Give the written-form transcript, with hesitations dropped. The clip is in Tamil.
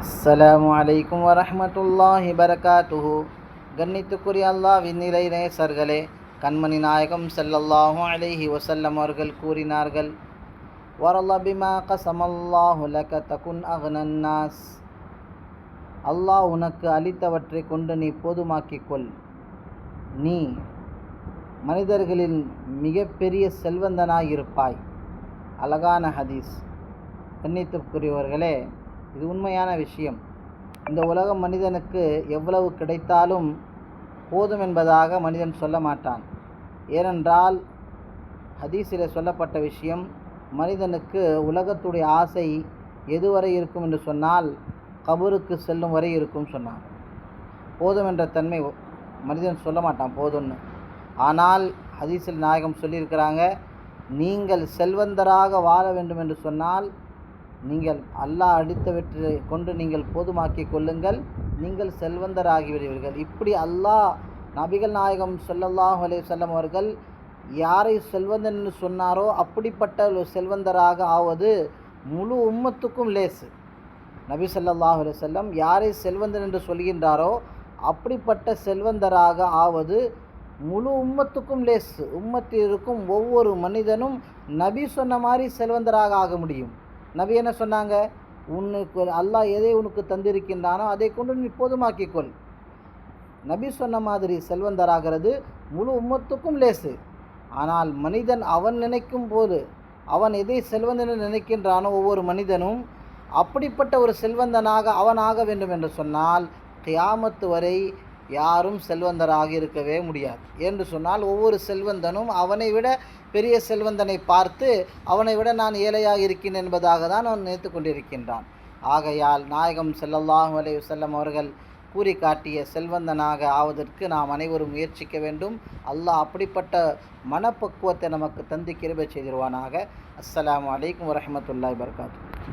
அஸ்ஸலாமு அலைக்கும் வரஹ்மத்துல்லாஹி பரகாத்துஹு. கண்ணித்துக்குரிய அல்லாஹ்வின் நிலை நேசர்களே, கண்மணி நாயகம் ஸல்லல்லாஹு அலைஹி வஸல்லம் அவர்கள் கூறினார்கள், வரல்ல பிமா கஸமல்லாஹு லக தகுன் அக்னன் நாஸ். அல்லாஹ் உனக்கு அளித்தவற்றை கொண்டு நீ போதுமாக்கிக்கொள், நீ மனிதர்களின் மிகப்பெரிய செல்வந்தனாயிருப்பாய். அழகான ஹதீஸ். கண்ணியத்துக்குரியவர்களே, இது உண்மையான விஷயம். இந்த உலக மனிதனுக்கு எவ்வளவு கிடைத்தாலும் போதும் என்பதாக மனிதன் சொல்ல மாட்டான். ஏனென்றால் ஹதீஸில் சொல்லப்பட்ட விஷயம், மனிதனுக்கு உலகத்துடைய ஆசை எதுவரை இருக்கும் என்று சொன்னால் கபருக்கு செல்லும் வரை இருக்கும் சொன்னான். போதும் என்ற தன்மை மனிதன் சொல்ல மாட்டான் போதும்னு. ஆனால் ஹதீஸில் நாயகம் சொல்லியிருக்கிறாங்க, நீங்கள் செல்வந்தராக வாழ வேண்டும் என்று சொன்னால் நீங்கள் அல்லாஹ் அளித்தவற்றை கொண்டு நீங்கள் போதுமாக்கி கொள்ளுங்கள், நீங்கள் செல்வந்தராகிவிடுவீர்கள். இப்படி அல்லாஹ் நபிகள் நாயகம் ஸல்லல்லாஹு அலைஹி வஸல்லம் அவர்கள் யாரை செல்வந்தன் என்று சொன்னாரோ அப்படிப்பட்ட ஒரு செல்வந்தராக ஆவது முழு உம்மத்துக்கும் லேசு. நபி ஸல்லல்லாஹு அலைஹி வஸல்லம் யாரை செல்வந்தன் என்று சொல்கின்றாரோ அப்படிப்பட்ட செல்வந்தராக ஆவது முழு உம்மத்துக்கும் லேசு. உம்மத்தில் இருக்கும் ஒவ்வொரு மனிதனும் நபி சொன்ன மாதிரி செல்வந்தராக ஆக முடியும். நபி என்ன சொன்னாங்க? உனக்கு அல்லாஹ் எதை உனக்கு தந்திருக்கின்றானோ அதை கொண்டு நீ போதுமாக்கிக்கொள். நபி சொன்ன மாதிரி செல்வந்தராகிறது முழு உம்மத்துக்கும் லேசு. ஆனால் மனிதன் அவன் நினைக்கும் போது, அவன் எதை செல்வந்தன் நினைக்கின்றானோ ஒவ்வொரு மனிதனும் அப்படிப்பட்ட ஒரு செல்வந்தனாக அவன் ஆக வேண்டும் என்று சொன்னால் கியாமத்து வரை யாரும் செல்வந்தராக இருக்கவே முடியாது. என்று சொன்னால் ஒவ்வொரு செல்வந்தனும் அவனை விட பெரிய செல்வந்தனை பார்த்து அவனை விட நான் ஏழையாக இருக்கின்றேன் என்பதாக தான் அவன் நினைத்து கொண்டிருக்கின்றான். ஆகையால் நாயகம் ஸல்லல்லாஹு அலைஹி வஸல்லம் அவர்கள் கூறி காட்டிய செல்வந்தனாக ஆவதற்கு நாம் அனைவரும் முயற்சிக்க வேண்டும். அல்லாஹ் அப்படிப்பட்ட மனப்பக்குவத்தை நமக்கு தந்து கிருபை செய்திருவானாக. அஸ்ஸலாமு அலைக்கும் வரஹ்மத்துல்லாஹி வபரகாத்துஹு.